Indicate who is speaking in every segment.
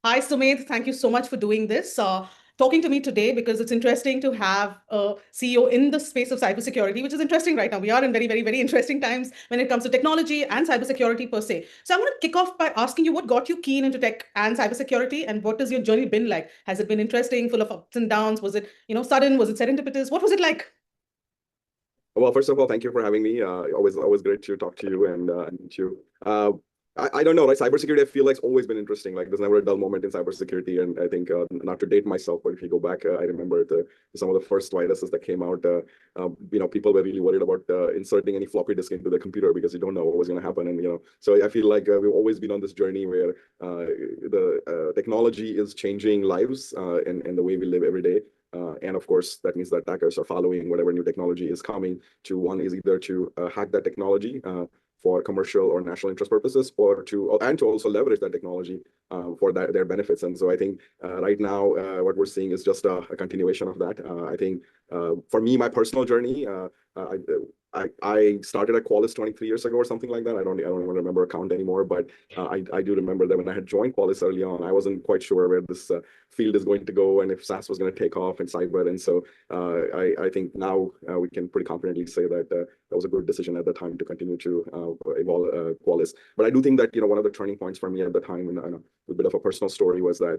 Speaker 1: Hi, Sumedh. Thank you so much for doing this. Talking to me today because it's interesting to have a CEO in the space of cybersecurity, which is interesting right now. We are in very, very, very interesting times when it comes to technology and cybersecurity per se. So I'm going to kick off by asking you what got you keen into tech and cybersecurity, and what has your journey been like? Has it been interesting, full of ups and downs? Was it, sudden? Was it serendipitous? What was it like?
Speaker 2: Well, first of all, thank you for having me. Always great to talk to you and meet you. I don't know, like cybersecurity, I feel like it's always been interesting. Like there's never a dull moment in cybersecurity, and I think not to date myself, but if you go back, I remember some of the first viruses that came out. People were really worried about inserting any floppy disk into the computer because you don't know what was going to happen, and so I feel like we've always been on this journey where the technology is changing lives and the way we live every day. And of course, that means that attackers are following whatever new technology is coming to. One is either to hack that technology for commercial or national interest purposes, or to also leverage that technology for their benefits. And so I think right now what we're seeing is just a continuation of that. I think for me, my personal journey, I started at Qualys 23 years ago or something like that. I don't even remember a count anymore, but I do remember that when I had joined Qualys early on, I wasn't quite sure where this field is going to go and if SaaS was going to take off in cyber. And so I think now we can pretty confidently say that that was a good decision at the time to continue to evolve Qualys. But I do think that one of the turning points for me at the time, and a bit of a personal story, was that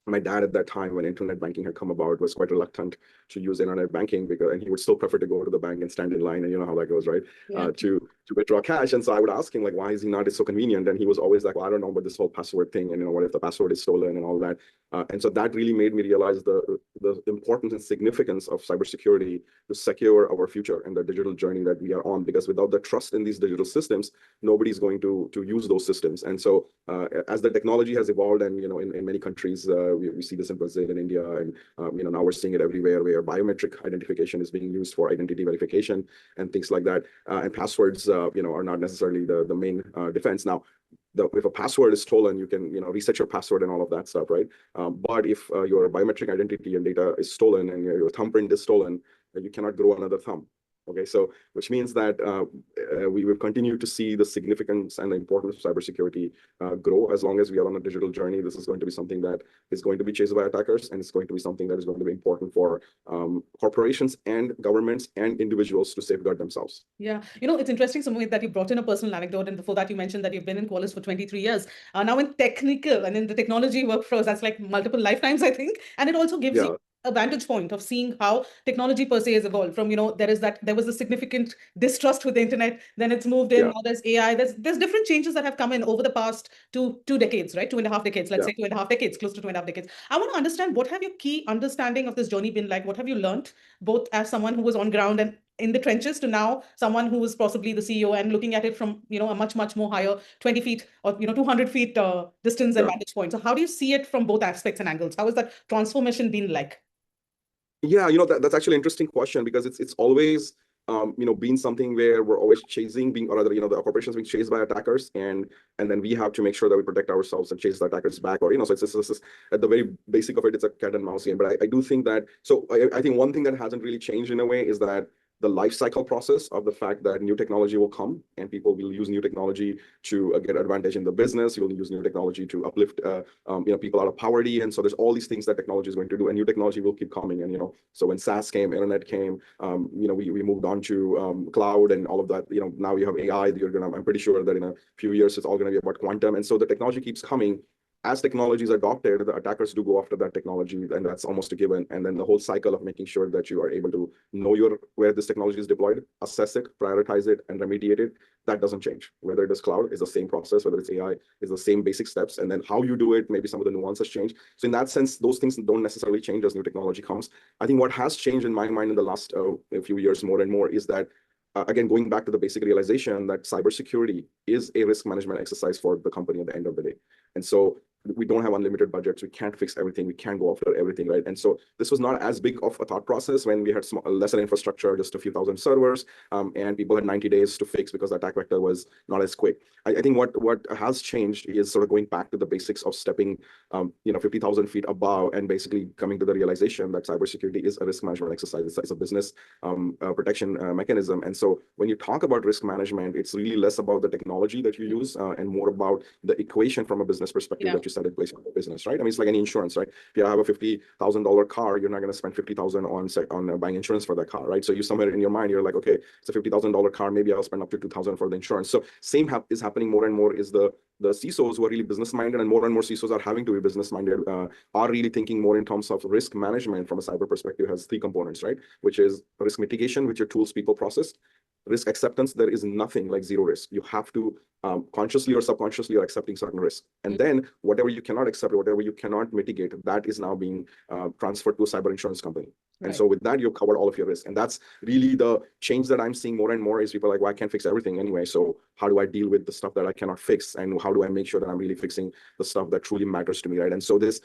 Speaker 2: my dad at that time, when internet banking had come about, was quite reluctant to use internet banking and he would still prefer to go to the bank and stand in line, and you know how that goes, right?
Speaker 1: Yeah.
Speaker 2: To withdraw cash. And so I would ask him, like, why is he not? It's so convenient. And he was always like, well, I don't know about this whole password thing, and what if the password is stolen and all that. And so that really made me realize the importance and significance of cybersecurity to secure our future and the digital journey that we are on. Because without the trust in these digital systems, nobody's going to use those systems. And so as the technology has evolved, and in many countries, we see this in Brazil and India, and now we're seeing it everywhere, where biometric identification is being used for identity verification and things like that. And passwords, are not necessarily the main defense. Now, if a password is stolen, you can reset your password and all of that stuff, right? But if your biometric identity and data is stolen and your thumbprint is stolen, you cannot grow another thumb. Okay, so which means that we will continue to see the significance and the importance of cybersecurity grow as long as we are on a digital journey. This is going to be something that is going to be chased by attackers, and it's going to be something that is going to be important for corporations and governments and individuals to safeguard themselves.
Speaker 1: Yeah, it's interesting, Sumedh, that you brought in a personal anecdote, and before that, you mentioned that you've been in Qualys for 23 years. Now, in technical and in the technology workflows, that's like multiple lifetimes, I think, and it also gives you a vantage point of seeing how technology per se has evolved. From there was a significant distrust with the internet, then it's moved in.
Speaker 2: Yeah.
Speaker 1: Now there's AI. There's different changes that have come in over the past two decades, right? 2.5 decades, let's say 2.5 decades, close to 2.5 decades. I want to understand, what have your key understanding of this journey been like? What have you learned, both as someone who was on ground and in the trenches, to now someone who is possibly the CEO and looking at it from a much more higher 20 feet or 200 feet distance and vantage point? So how do you see it from both aspects and angles? How has that transformation been like?
Speaker 2: Yeah, that's actually an interesting question, because it's always been something where we're always chasing, or rather, the corporations being chased by attackers, and then we have to make sure that we protect ourselves and chase the attackers back, or so it's at the very basic of it, it's a cat and mouse game. But I do think that, I think one thing that hasn't really changed in a way is that the life cycle process of the fact that new technology will come and people will use new technology to get advantage in the business. You'll use new technology to uplift people out of poverty. And so there's all these things that technology is going to do, and new technology will keep coming. And so when SaaS came, internet came, we moved on to cloud and all of that. Now you have AI. I'm pretty sure that in a few years it's all going to be about quantum. And so the technology keeps coming. As technology is adopted, the attackers do go after that technology, and that's almost a given. And then the whole cycle of making sure that you are able to know where this technology is deployed, assess it, prioritize it, and remediate it, that doesn't change. Whether it is cloud, is the same process. Whether it's AI, is the same basic steps. And then how you do it, maybe some of the nuances change. So in that sense, those things don't necessarily change as new technology comes. I think what has changed in my mind in the last few years more and more is that, again, going back to the basic realization that cybersecurity is a risk management exercise for the company at the end of the day. And so we don't have unlimited budgets. We can't fix everything. We can't go after everything, right? And so this was not as big of a thought process when we had lesser infrastructure, just a few thousand servers, and people had 90 days to fix because the attack vector was not as quick. I think what has changed is sort of going back to the basics of stepping 50,000 feet above and basically coming to the realization that cybersecurity is a risk management exercise. It's a business protection mechanism. And so when you talk about risk management, it's really less about the technology that you use and more about the equation from a business perspective that you set in place for the business, right? I mean, it's like any insurance, right? If you have a $50,000 car, you're not going to spend 50,000 on buying insurance for that car, right? So you somewhere in your mind, you're like, okay, it's a $50,000 car, maybe I'll spend up to 2,000 for the insurance. So same is happening more and more is the CISOs who are really business minded, and more CISOs are having to be business minded, are really thinking more in terms of risk management from a cyber perspective. Has three components, right? Which is risk mitigation, which are tools, people, process. Risk acceptance, there is nothing like zero risk. You have to consciously or subconsciously are accepting certain risk. And then whatever you cannot accept, whatever you cannot mitigate, that is now being transferred to a cyber insurance company. And so with that, you've covered all of your risk. And that's really the change that I'm seeing more and more is people are like, well, I can't fix everything anyway. So how do I deal with the stuff that I cannot fix? And how do I make sure that I'm really fixing the stuff that truly matters to me, right? And so this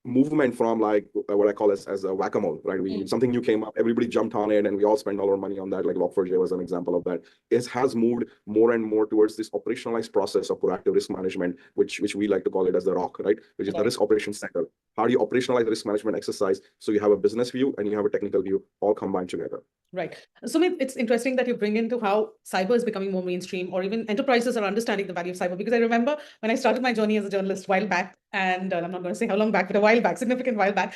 Speaker 2: movement from like what I call as a whack-a-mole, right? Something new came up, everybody jumped on it, and we all spend all our money on that. Like Log4j was an example of that. It has moved more and more towards this operationalized process of proactive risk management, which we like to call it as the ROC, right? Which is the risk operations center. How do you operationalize the risk management exercise so you have a business view and you have a technical view all combined together?
Speaker 1: Right. So it's interesting that you bring into how cyber is becoming more mainstream, or even enterprises are understanding the value of cyber. Because I remember when I started my journey as a journalist a while back, and I'm not going to say how long back, but a while back, significant while back,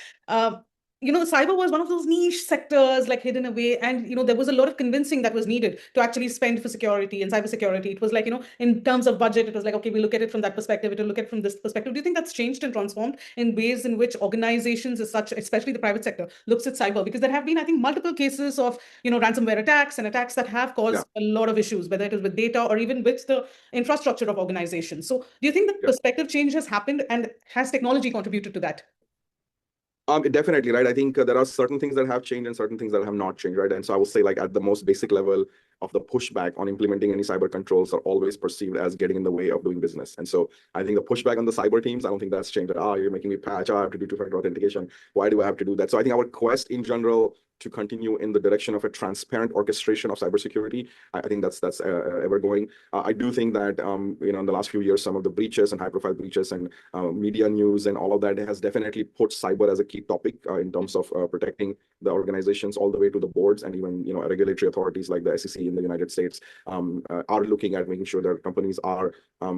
Speaker 1: cyber was one of those niche sectors, like hidden away. And, there was a lot of convincing that was needed to actually spend for security and cybersecurity. It was like, in terms of budget, it was like, okay, we look at it from that perspective. It will look at it from this perspective. Do you think that's changed and transformed in ways in which organizations as such, especially the private sector, looks at cyber? Because there have been, I think, multiple cases of, ransomware attacks and attacks that have caused a lot of issues, whether it is with data or even with the infrastructure of organizations. So do you think the perspective change has happened, and has technology contributed to that?
Speaker 2: Definitely, right? I think there are certain things that have changed and certain things that have not changed, right? And so I will say, like, at the most basic level of the pushback on implementing any cyber controls are always perceived as getting in the way of doing business. And so I think the pushback on the cyber teams, I don't think that's changed. You're making me patch. I have to do two-factor authentication. Why do I have to do that? So I think our quest in general to continue in the direction of a transparent orchestration of cybersecurity, I think that's ever going. I do think that in the last few years, some of the breaches and high-profile breaches and media news and all of that has definitely put cyber as a key topic in terms of protecting the organizations all the way to the boards, and even regulatory authorities like the SEC in the United States are looking at making sure that companies are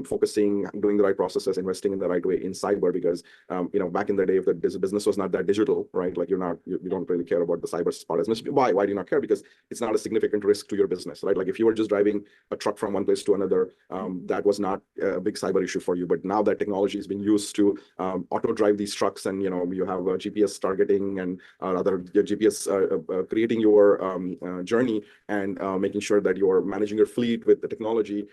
Speaker 2: focusing, doing the right processes, investing in the right way in cyber, because back in the day, if the business was not that digital, right? Like you don't really care about the cyber part as much. Why do you not care? Because it's not a significant risk to your business, right? Like if you were just driving a truck from one place to another, that was not a big cyber issue for you. But now that technology is being used to auto drive these trucks, and you have GPS targeting and other GPS creating your journey and making sure that you're managing your fleet with the technology,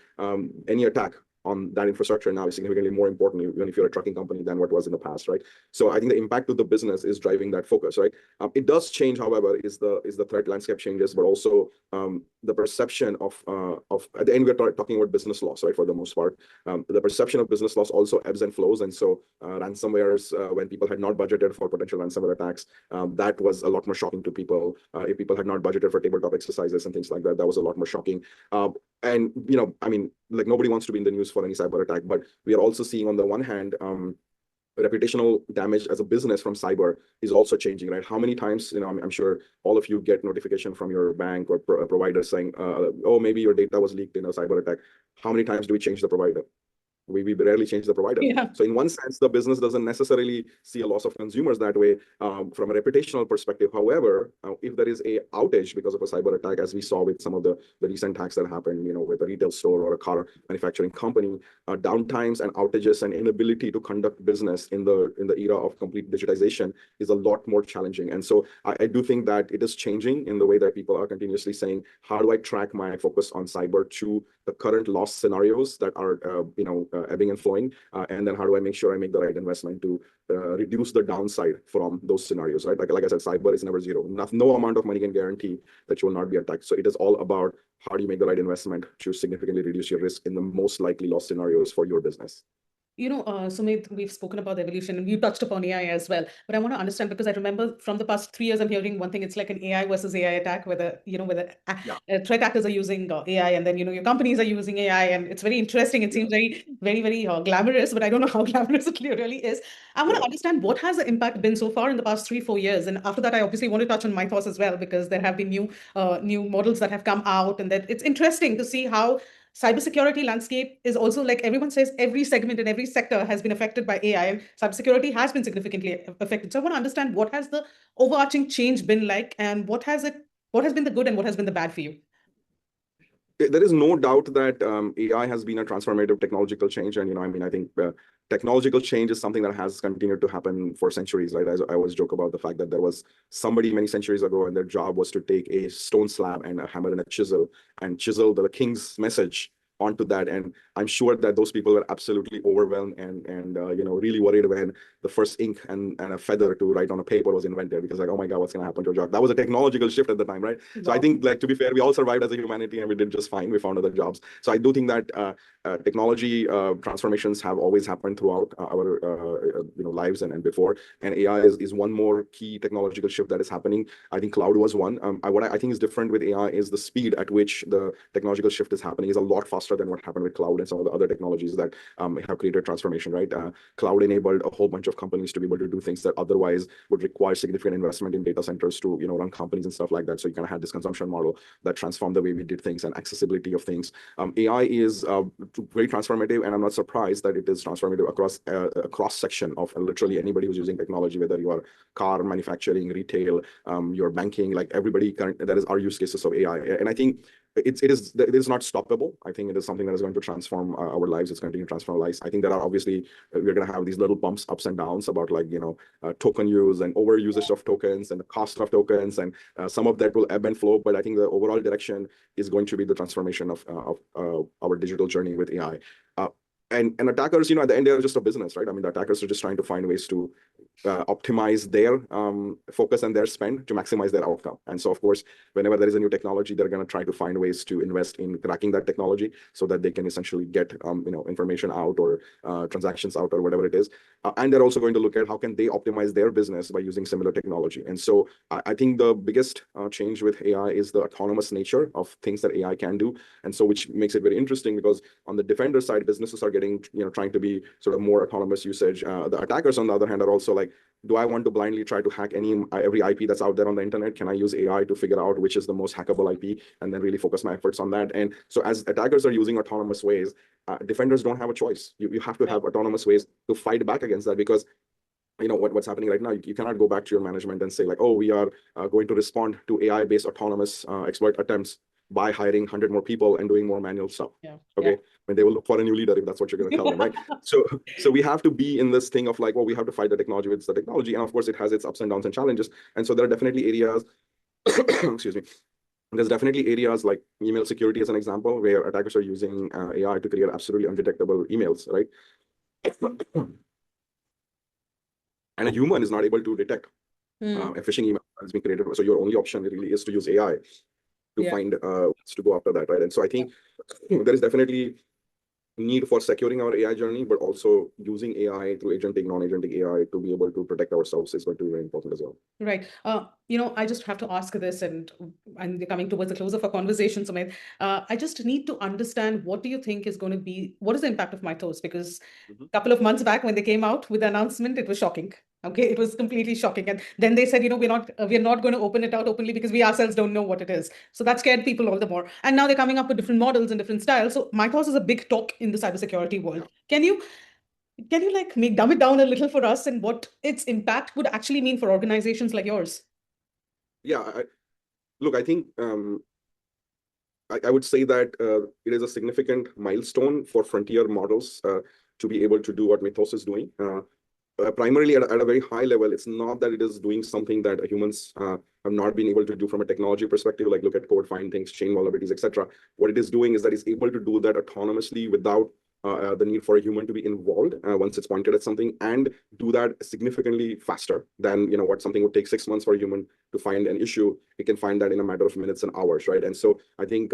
Speaker 2: any attack on that infrastructure now is significantly more important, even if you're a trucking company, than what was in the past, right? So I think the impact to the business is driving that focus, right? It does change, however, is the threat landscape changes, but also the perception of at the end we're talking about business loss, right? For the most part, the perception of business loss also ebbs and flows, and so ransomwares, when people had not budgeted for potential ransomware attacks, that was a lot more shocking to people. If people had not budgeted for tabletop exercises and things like that, that was a lot more shocking. And I mean, like, nobody wants to be in the news for any cyber attack, but we are also seeing, on the one hand, reputational damage as a business from cyber is also changing, right? How many times, I'm sure all of you get notification from your bank or provider saying, oh, maybe your data was leaked in a cyber attack. How many times do we change the provider? We rarely change the provider. So in one sense, the business doesn't necessarily see a loss of consumers that way from a reputational perspective. However, if there is a outage because of a cyber attack, as we saw with some of the recent attacks that happened, with a retail store or a car manufacturing company, downtimes and outages and inability to conduct business in the era of complete digitization is a lot more challenging. And so I do think that it is changing in the way that people are continuously saying, how do I track my focus on cyber to the current loss scenarios that are, ebbing and flowing, and then how do I make sure I make the right investment to reduce the downside from those scenarios, right? Like I said, cyber is never zero. No amount of money can guarantee that you will not be attacked. So it is all about how do you make the right investment to significantly reduce your risk in the most likely loss scenarios for your business.
Speaker 1: Sumedh, we've spoken about the evolution, and you touched upon AI as well. But I want to understand, because I remember from the past 3 years, I'm hearing one thing. It's like an AI versus AI attack, whether threat actors are using AI, and then your companies are using AI, and it's very interesting. It seems very, very, very glamorous, but I don't know how glamorous it really is. I want to understand, what has the impact been so far in the past 3-4 years, and after that, I obviously want to touch on my thoughts as well, because there have been new models that have come out, and that it's interesting to see how cybersecurity landscape is also like everyone says every segment in every sector has been affected by AI, and cybersecurity has been significantly affected. So I want to understand what has the overarching change been like, and what has been the good and what has been the bad for you?
Speaker 2: There is no doubt that AI has been a transformative technological change, and I think technological change is something that has continued to happen for centuries. Right, I always joke about the fact that there was somebody many centuries ago, and their job was to take a stone slab and a hammer and a chisel and chisel the king's message onto that. And I'm sure that those people were absolutely overwhelmed and really worried when the first ink and a feather to write on a paper was invented, because like, oh my God, what's going to happen to a job? That was a technological shift at the time, right? Wow. So I think, like, to be fair, we all survived as a humanity and we did just fine. We found other jobs. So I do think that technology transformations have always happened throughout our lives and before. And AI is one more key technological shift that is happening. I think cloud was one. What I think is different with AI is the speed at which the technological shift is happening is a lot faster than what happened with cloud and some of the other technologies that have created transformation, right? Cloud enabled a whole bunch of companies to be able to do things that otherwise would require significant investment in data centers to run companies and stuff like that. So you kind of had this consumption model that transformed the way we did things and accessibility of things. AI is very transformative, and I'm not surprised that it is transformative across a cross section of literally anybody who's using technology, whether you are car manufacturing, retail, your banking, like everybody that is our use cases of AI. And I think it is not stoppable. I think it is something that is going to transform our lives. It's going to transform lives. I think there are obviously we're going to have these little bumps, ups and downs about like token use and over usage of tokens and the cost of tokens, and some of that will ebb and flow. But I think the overall direction is going to be the transformation of our digital journey with AI. And attackers, at the end, they're just a business, right? I mean, the attackers are just trying to find ways to optimize their focus and their spend to maximize their outcome. And so, of course, whenever there is a new technology, they're going to try to find ways to invest in cracking that technology so that they can essentially get information out or transactions out or whatever it is. And they're also going to look at how can they optimize their business by using similar technology. And so I think the biggest change with AI is the autonomous nature of things that AI can do. And so which makes it very interesting, because on the defender side, businesses are getting, trying to be sort of more autonomous usage. The attackers, on the other hand, are also like, do I want to blindly try to hack every IP that's out there on the internet? Can I use AI to figure out which is the most hackable IP and then really focus my efforts on that? And so as attackers are using autonomous ways, defenders don't have a choice. You have to have autonomous ways to fight back against that, because what's happening right now, you cannot go back to your management and say like, oh, we are going to respond to AI-based autonomous exploit attempts by hiring 100 more people and doing more manual stuff. Okay. When they will look for a new leader, if that's what you're going to tell them, right? So we have to be in this thing of like, well, we have to fight the technology with the technology. And of course, it has its ups and downs and challenges. And so there are definitely areas, excuse me, there's definitely areas like email security as an example, where attackers are using AI to create absolutely undetectable emails, right? And a human is not able to detect a phishing email that's been created. So your only option really is to use AI to find to go after that, right? And so I think there is definitely need for securing our AI journey, but also using AI through agentic, non-agentic AI to be able to protect ourselves is going to be very important as well.
Speaker 1: Right. I just have to ask this, and we're coming towards the close of our conversation, Sumedh. I just need to understand, what do you think is going to be, what is the impact of MITREs? Because a couple of months back when they came out with the announcement, it was shocking. Okay, it was completely shocking. And then they said, we're not going to open it out openly because we ourselves don't know what it is. So that scared people all the more. And now they're coming up with different models and different styles. So MITREs is a big talk in the cybersecurity world. Can you like dumb it down a little for us, and what its impact would actually mean for organizations like yours?
Speaker 2: Yeah, look, I think I would say that it is a significant milestone for frontier models to be able to do what Mythos is doing. Primarily at a very high level, it's not that it is doing something that humans have not been able to do from a technology perspective, like look at code, find things, chain vulnerabilities, etc. What it is doing is that it's able to do that autonomously without the need for a human to be involved once it's pointed at something, and do that significantly faster than what something would take 6 months for a human to find an issue. It can find that in a matter of minutes and hours, right? And so I think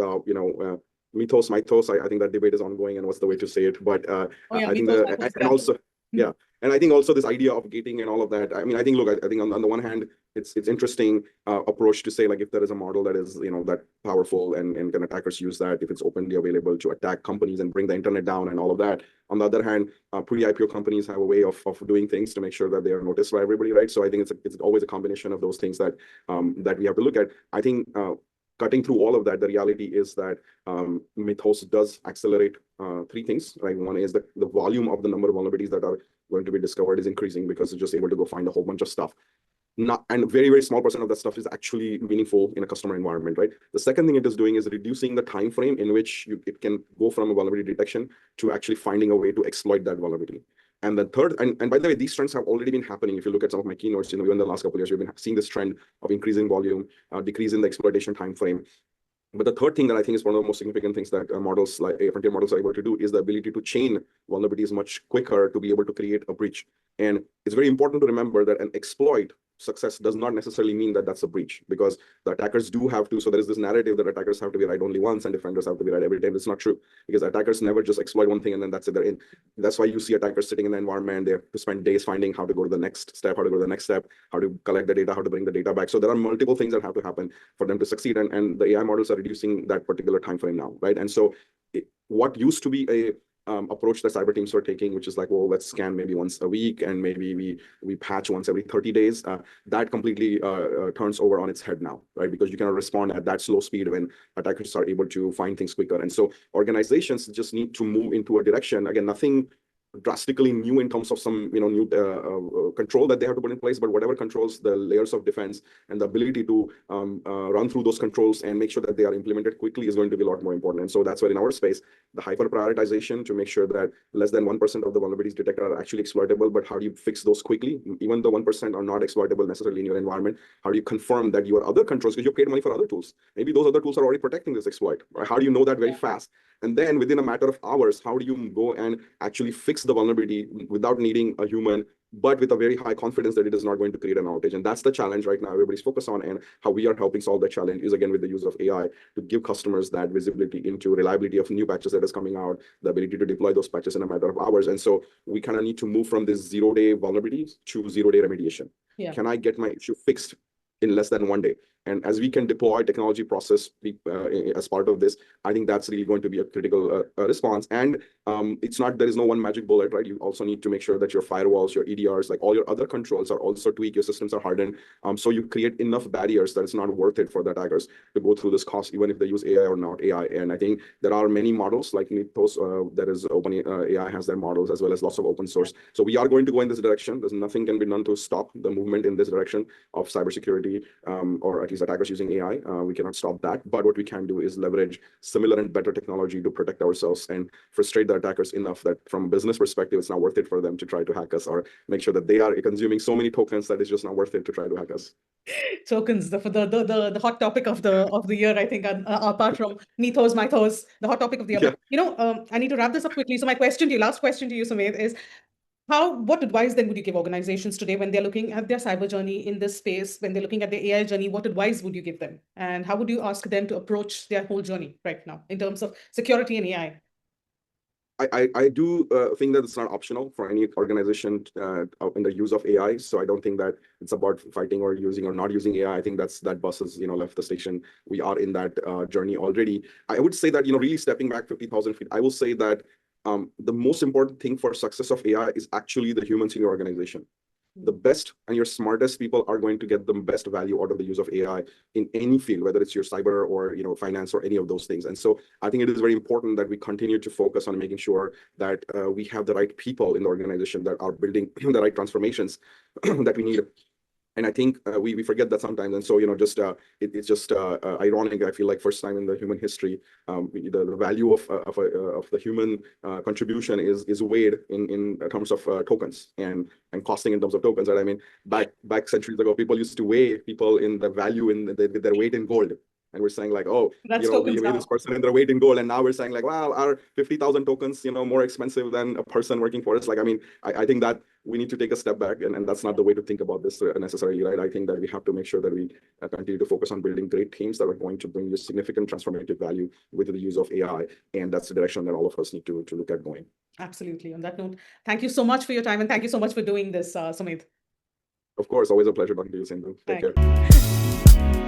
Speaker 2: Mythos, I think that debate is ongoing, and what's the way to say it? But I think and also yeah. And I think also this idea of gating and all of that. I mean, I think, look, I think on the one hand, it's interesting approach to say, like, if there is a model that is, that powerful and can attackers use that, if it's openly available to attack companies and bring the internet down and all of that. On the other hand, pre-IPO companies have a way of doing things to make sure that they are noticed by everybody, right? So I think it's always a combination of those things that that we have to look at. I think cutting through all of that, the reality is that Mythos does accelerate three things, right? One is the volume of the number of vulnerabilities that are going to be discovered is increasing because it's just able to go find a whole bunch of stuff. And very, very small percent of that stuff is actually meaningful in a customer environment, right? The second thing it is doing is reducing the time frame in which it can go from a vulnerability detection to actually finding a way to exploit that vulnerability. And the third, and by the way, these trends have already been happening. If you look at some of my keynotes, even in the last couple of years, we've been seeing this trend of increasing volume, decrease in the exploitation time frame. But the third thing that I think is one of the most significant things that models like frontier models are able to do is the ability to chain vulnerabilities much quicker to be able to create a breach. And it's very important to remember that an exploit success does not necessarily mean that that's a breach, because the attackers do have to. So there is this narrative that attackers have to be right only once and defenders have to be right every time. It's not true, because attackers never just exploit one thing and then that's it. They're in. That's why you see attackers sitting in the environment. They have to spend days finding how to go to the next step, how to go to the next step, how to collect the data, how to bring the data back. So there are multiple things that have to happen for them to succeed. And the AI models are reducing that particular time frame now, right? And so what used to be a approach that cyber teams were taking, which is like, well, let's scan maybe once a week and maybe we patch once every 30 days. That completely turns over on its head now, right? Because you cannot respond at that slow speed when attackers are able to find things quicker. And so organizations just need to move into a direction. Again, nothing drastically new in terms of some new control that they have to put in place, but whatever controls, the layers of defense and the ability to run through those controls and make sure that they are implemented quickly is going to be a lot more important. And so that's where in our space, the hyper prioritization to make sure that less than 1% of the vulnerabilities detected are actually exploitable, but how do you fix those quickly? Even though 1% are not exploitable necessarily in your environment, how do you confirm that your other controls, because you paid money for other tools, maybe those other tools are already protecting this exploit, right? How do you know that very fast? And then within a matter of hours, how do you go and actually fix the vulnerability without needing a human, but with a very high confidence that it is not going to create an outage? And that's the challenge right now everybody's focused on, and how we are helping solve that challenge is again with the use of AI to give customers that visibility into reliability of new patches that is coming out, the ability to deploy those patches in a matter of hours. And so we kind of need to move from this 0-day vulnerabilities to 0-day remediation. Yeah. Can I get my issue fixed in less than 1 day? And as we can deploy technology process as part of this, I think that's really going to be a critical response. And it's not, there is no one magic bullet, right? You also need to make sure that your firewalls, your EDRs, like all your other controls are also tweaked, your systems are hardened. So you create enough barriers that it's not worth it for the attackers to go through this cost, even if they use AI or not AI. And I think there are many models like Mythos, that is open AI has their models as well as lots of open source. So we are going to go in this direction. There's nothing can be done to stop the movement in this direction of cybersecurity, or at least attackers using AI. We cannot stop that. But what we can do is leverage similar and better technology to protect ourselves and frustrate the attackers enough that from a business perspective, it's not worth it for them to try to hack us, or make sure that they are consuming so many tokens that it's just not worth it to try to hack us.
Speaker 1: Tokens, the hot topic of the year, I think, apart from Mythos, the hot topic of the year. Yeah. But, I need to wrap this up quickly. So my question to you, last question to you, Sumedh, is what advice then would you give organizations today when they're looking at their cyber journey in this space, when they're looking at their AI journey? What advice would you give them? And how would you ask them to approach their whole journey right now in terms of security and AI?
Speaker 2: I do think that it's not optional for any organization in the use of AI. So I don't think that it's about fighting or using or not using AI. I think that bus has left the station. We are in that journey already. I would say that really stepping back 50,000 feet, I will say that the most important thing for success of AI is actually the humans in your organization. The best and your smartest people are going to get the best value out of the use of AI in any field, whether it's your cyber or finance or any of those things. And so I think it is very important that we continue to focus on making sure that we have the right people in the organization that are building the right transformations that we need. And I think we forget that sometimes. And so, it's just ironic. I feel like first time in the human history, the value of the human contribution is weighed in terms of tokens and costing in terms of tokens. Right? I mean, back centuries ago, people used to weigh people in the value in their weight in gold. And we're saying like, oh, we weigh this person in their weight in gold. And now we're saying like, wow, our 50,000 tokens, more expensive than a person working for us. Like, I mean, I think that we need to take a step back, and that's not the way to think about this necessarily, right? I think that we have to make sure that we continue to focus on building great teams that are going to bring you significant transformative value with the use of AI. And that's the direction that all of us need to look at going.
Speaker 1: Absolutely. On that note, thank you so much for your time. And thank you so much for doing this, Sumedh.
Speaker 2: Of course, always a pleasure talking to you, Sindhu. Take care.